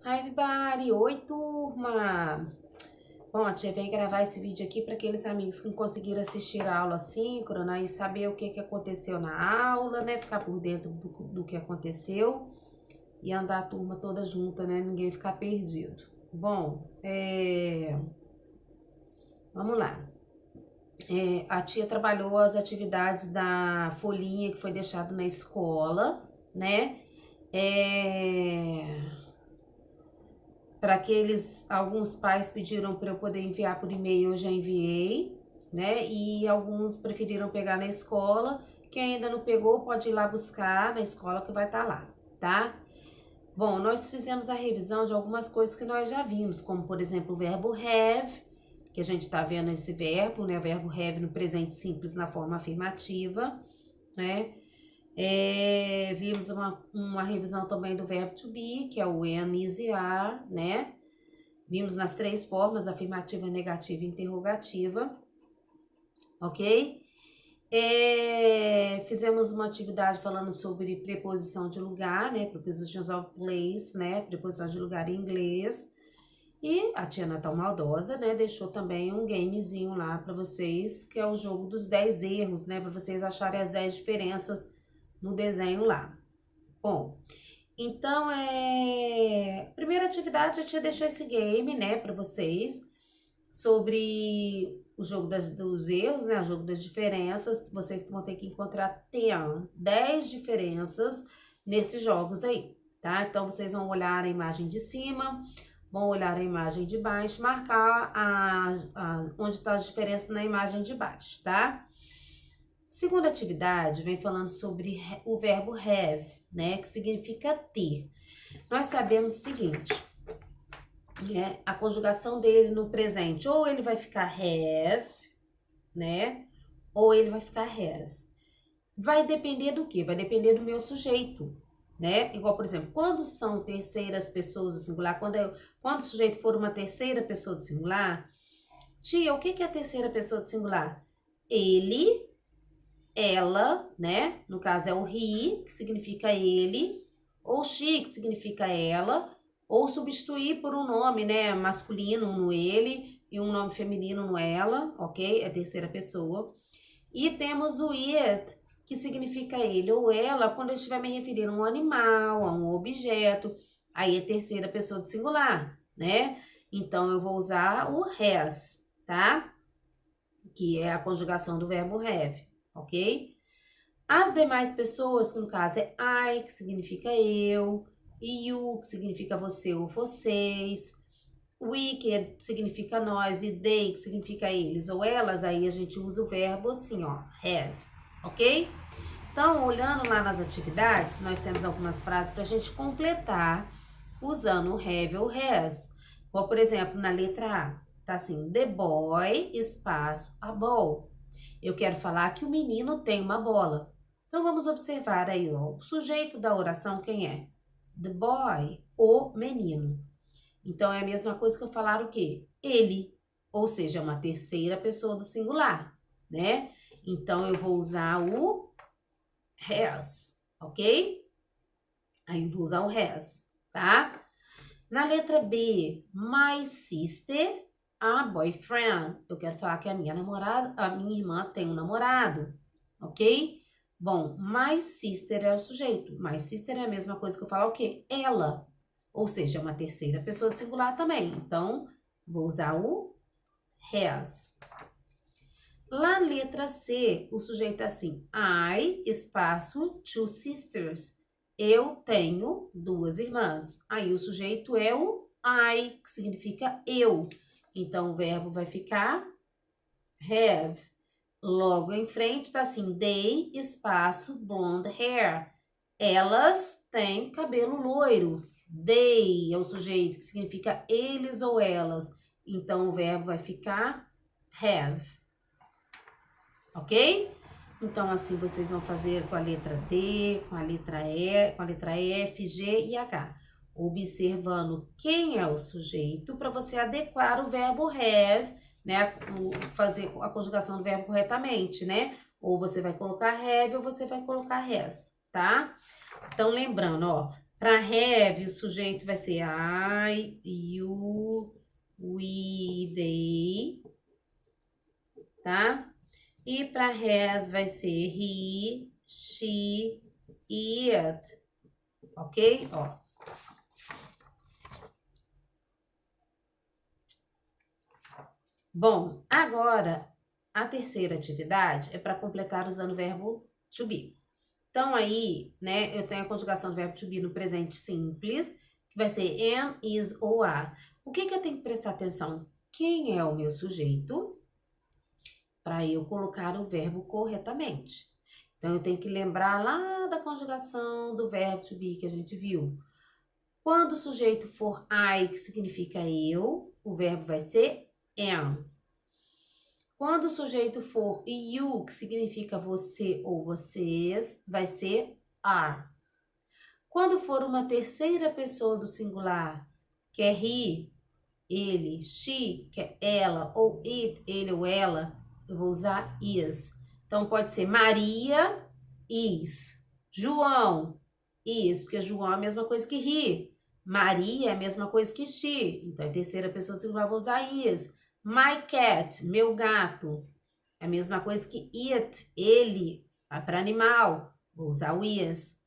Hi everybody! Oi turma! Bom, a tia vem gravar esse vídeo aqui para aqueles amigos que não conseguiram assistir a aula síncrona e saber o que aconteceu na aula, né? Ficar por dentro do que aconteceu e andar a turma toda junta, né? Ninguém ficar perdido. Bom, vamos lá. A tia trabalhou as atividades da folhinha que foi deixado na escola, né? Para aqueles, alguns pais pediram para eu poder enviar por e-mail, eu já enviei, né? E alguns preferiram pegar na escola. Quem ainda não pegou, pode ir lá buscar na escola que vai estar lá, tá? Bom, nós fizemos a revisão de algumas coisas que nós já vimos, como por exemplo o verbo have, que a gente tá vendo esse verbo, né? O verbo have no presente simples na forma afirmativa, né? Vimos uma revisão também do verbo to be, que é o am, is e are, né? Vimos nas três formas, afirmativa, negativa e interrogativa, ok? Fizemos uma atividade falando sobre preposição de lugar, né? Prepositions of place, né? Preposição de lugar em inglês. E a tia Natal Maldosa, né? Deixou também um gamezinho lá para vocês, que é o jogo dos 10 erros, né? Para vocês acharem as 10 diferenças no desenho lá. Bom, então, primeira atividade, a tia deixou esse game, né, para vocês, sobre o jogo dos erros, né, o jogo das diferenças. Vocês vão ter que encontrar 10 diferenças nesses jogos aí, tá? Então, vocês vão olhar a imagem de cima, vão olhar a imagem de baixo, marcar onde está a diferença na imagem de baixo, tá? Segunda atividade vem falando sobre o verbo have, né, que significa ter. Nós sabemos o seguinte, né, a conjugação dele no presente, ou ele vai ficar have, né, ou ele vai ficar has. Vai depender do quê? Vai depender do meu sujeito, né? Igual, por exemplo, quando são terceiras pessoas do singular, quando o sujeito for uma terceira pessoa do singular, tia, o que é a terceira pessoa do singular? Ele, ela, né? No caso é o he, que significa ele, ou she, que significa ela, ou substituir por um nome, né? Masculino no ele e um nome feminino no ela, ok? É terceira pessoa. E temos o it, que significa ele ou ela, quando eu estiver me referindo a um animal, a um objeto, aí é terceira pessoa do singular, né? Então eu vou usar o has, tá? Que é a conjugação do verbo have, ok? As demais pessoas, que no caso é I, que significa eu, e you, que significa você ou vocês, we, que significa nós, e they, que significa eles ou elas, aí a gente usa o verbo assim, ó, have, ok? Então, olhando lá nas atividades, nós temos algumas frases para a gente completar usando o have ou has. Como, por exemplo, na letra A, tá assim, the boy, espaço, a ball. Eu quero falar que o menino tem uma bola. Então, vamos observar aí, ó, o sujeito da oração quem é? The boy, o menino. Então, é a mesma coisa que eu falar o quê? Ele, ou seja, uma terceira pessoa do singular, né? Então, eu vou usar o has, ok? Aí eu vou usar o has, tá? Na letra B, my sister, a boyfriend. Eu quero falar que a minha namorada, a minha irmã tem um namorado, ok? Bom, my sister é o sujeito. My sister é a mesma coisa que eu falar o quê? Ela. Ou seja, uma terceira pessoa de singular também. Então, vou usar o has. Lá na letra C, o sujeito é assim, I, espaço, two sisters. Eu tenho duas irmãs. Aí o sujeito é o I, que significa eu. Então o verbo vai ficar have. Logo em frente tá assim, they, espaço, blonde hair. Elas têm cabelo loiro. They é o sujeito, que significa eles ou elas. Então o verbo vai ficar have. Ok? Então, assim, vocês vão fazer com a letra D, com a letra E, com a letra F, G e H. Observando quem é o sujeito para você adequar o verbo have, né? Fazer a conjugação do verbo corretamente, né? Ou você vai colocar have ou você vai colocar has, tá? Então, lembrando, ó, Para have, o sujeito vai ser I, you, we, they, tá? E para has vai ser he, she, it, ok? Ó. Bom, agora a terceira atividade é para completar usando o verbo to be. Então, aí, né, eu tenho a conjugação do verbo to be no presente simples, que vai ser am, is ou are. O que eu tenho que prestar atenção? Quem é o meu sujeito? Para eu colocar o verbo corretamente. Então, eu tenho que lembrar lá da conjugação do verbo to be que a gente viu. Quando o sujeito for I, que significa eu, o verbo vai ser am. Quando o sujeito for you, que significa você ou vocês, vai ser are. Quando for uma terceira pessoa do singular, que é he, ele, she, que é ela, ou it, ele ou ela, eu vou usar is. Então, pode ser Maria, is. João, is, porque João é a mesma coisa que he. Maria é a mesma coisa que she. Então, a terceira pessoa do singular, eu vou usar is. My cat, meu gato, é a mesma coisa que it, ele, para animal, vou usar o is.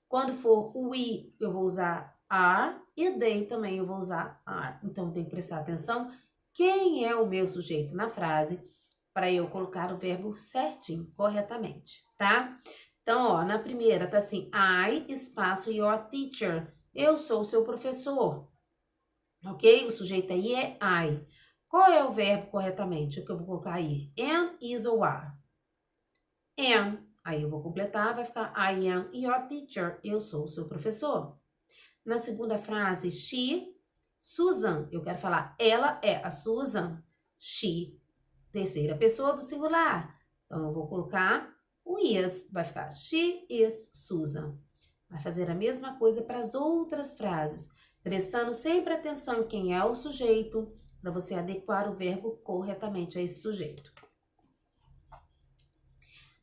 Quando for we, eu vou usar are, e they também eu vou usar are. Então, tem que prestar atenção quem é o meu sujeito na frase para eu colocar o verbo certinho, corretamente, tá? Então, ó, na primeira tá assim, I, espaço, your teacher. Eu sou o seu professor, ok? O sujeito aí é I. Qual é o verbo corretamente? O que eu vou colocar aí? Am, is ou are? Am. Aí eu vou completar, vai ficar I am your teacher. Eu sou o seu professor. Na segunda frase, she, Susan. Eu quero falar, ela é a Susan. She, terceira pessoa do singular. Então, eu vou colocar o is. Vai ficar she is Susan. Vai fazer a mesma coisa para as outras frases, prestando sempre atenção em quem é o sujeito, para você adequar o verbo corretamente a esse sujeito.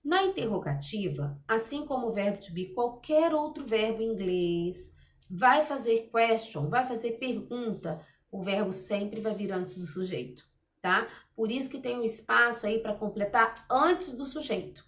Na interrogativa, assim como o verbo to be, qualquer outro verbo em inglês vai fazer question, vai fazer pergunta, o verbo sempre vai vir antes do sujeito, tá? Por isso que tem um espaço aí para completar antes do sujeito,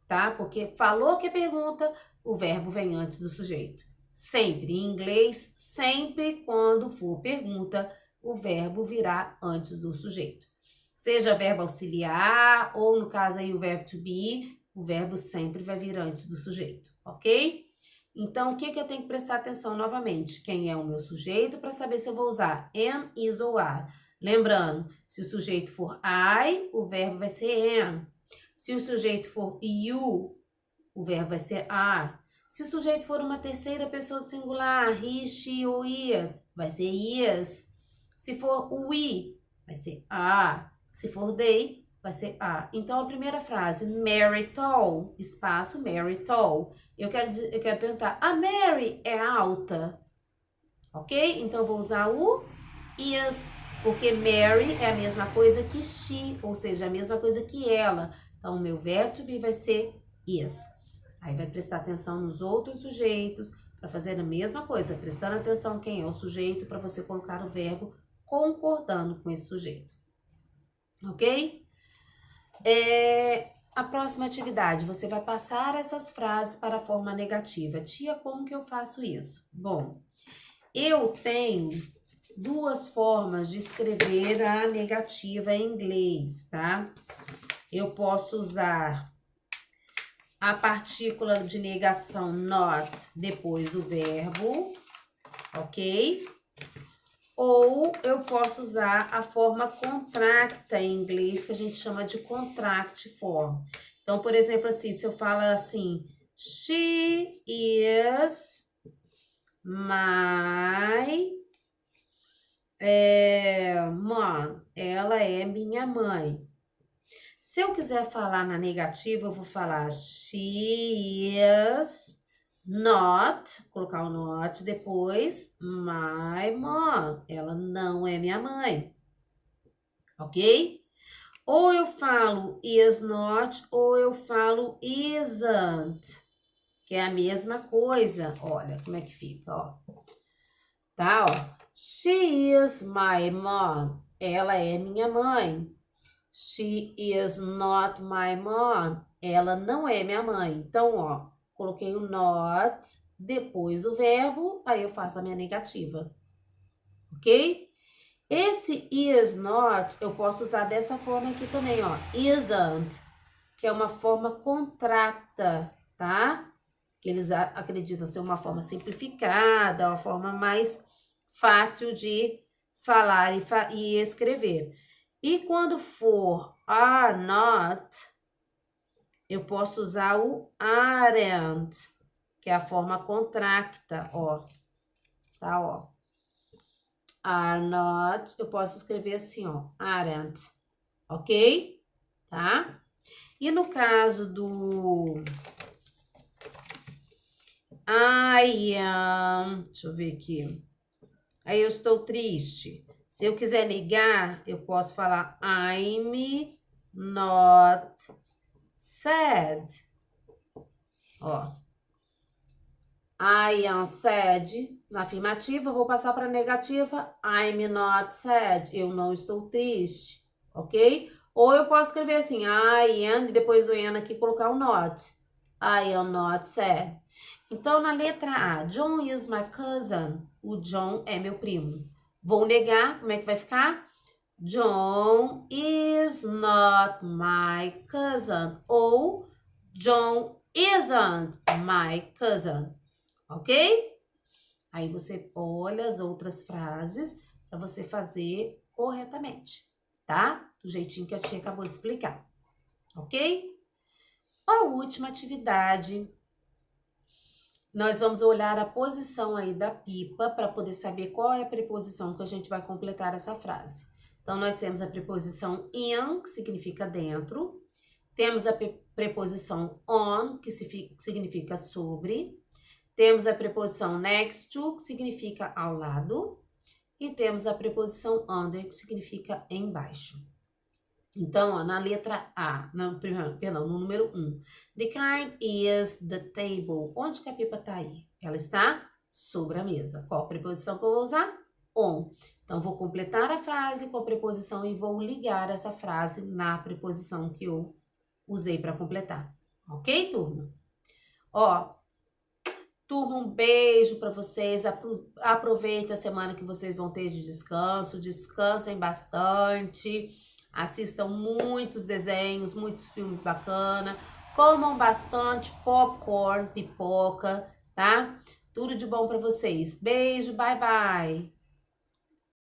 tá? Porque falou que é pergunta, o verbo vem antes do sujeito. Sempre, em inglês, sempre quando for pergunta, o verbo virá antes do sujeito. Seja verbo auxiliar ou, no caso aí, o verbo to be, o verbo sempre vai vir antes do sujeito, ok? Então, o que eu tenho que prestar atenção novamente? Quem é o meu sujeito para saber se eu vou usar am, is ou are. Lembrando, se o sujeito for I, o verbo vai ser am. Se o sujeito for you, o verbo vai ser are. Se o sujeito for uma terceira pessoa do singular, he, she ou it, vai ser is. Se for we, vai ser are. Se for they, vai ser are. Então, a primeira frase, Mary tall, espaço, Mary tall. Eu quero perguntar, a Mary é alta? Ok? Então, eu vou usar o is, porque Mary é a mesma coisa que she, ou seja, a mesma coisa que ela. Então, o meu verbo to be vai ser is. Aí, vai prestar atenção nos outros sujeitos para fazer a mesma coisa, prestando atenção quem é o sujeito para você colocar o verbo concordando com esse sujeito. Ok? A próxima atividade, você vai passar essas frases para a forma negativa. Tia, como que eu faço isso? Bom, eu tenho duas formas de escrever a negativa em inglês, tá? Eu posso usar a partícula de negação not depois do verbo, ok? Ou eu posso usar a forma contracta em inglês, que a gente chama de contract form. Então, por exemplo, assim, se eu falo assim, she is my mom. Ela é minha mãe. Se eu quiser falar na negativa, eu vou falar she is not, colocar o not depois, my mom. Ela não é minha mãe. Ok? Ou eu falo is not, ou eu falo isn't. que é a mesma coisa. Olha como é que fica, ó. Tá, ó. She is my mom. Ela é minha mãe. She is not my mom. Ela não é minha mãe. Então, ó, coloquei o not depois do verbo, aí eu faço a minha negativa. Ok? Esse is not, eu posso usar dessa forma aqui também, ó. Isn't, que é uma forma contracta, tá? Que eles acreditam ser uma forma simplificada, uma forma mais fácil de falar e escrever. E quando for are not, eu posso usar o aren't, que é a forma contracta, ó. Tá, ó. Are not, eu posso escrever assim, ó. Aren't, ok? Tá? E no caso do I am, deixa eu ver aqui. Aí eu estou triste. Se eu quiser negar, eu posso falar I'm not sad. Ó. I am sad. Na afirmativa, eu vou passar para a negativa. I'm not sad. Eu não estou triste. Ok? Ou eu posso escrever assim, I am, e depois do am aqui colocar o not. I am not sad. Então, na letra A, John is my cousin. O John é meu primo. Vou negar, como é que vai ficar? John is not my cousin. Ou John isn't my cousin. Ok? Aí você olha as outras frases para você fazer corretamente, tá? Do jeitinho que a tia acabou de explicar. Ok? A última atividade, nós vamos olhar a posição aí da pipa para poder saber qual é a preposição que a gente vai completar essa frase. Então, nós temos a preposição in, que significa dentro. Temos a preposição on, que significa sobre. Temos a preposição next to, que significa ao lado. E temos a preposição under, que significa embaixo. Então, ó, na letra A, no número 1. The kind is the table. Onde que a pipa está aí? Ela está sobre a mesa. Qual a preposição que eu vou usar? On. Então, vou completar a frase com a preposição e vou ligar essa frase na preposição que eu usei para completar. Ok, turma? Ó, turma, um beijo para vocês. Aproveita a semana que vocês vão ter de descanso. Descansem bastante. Assistam muitos desenhos, muitos filmes bacanas. Comam bastante popcorn, pipoca, tá? Tudo de bom para vocês. Beijo, bye bye.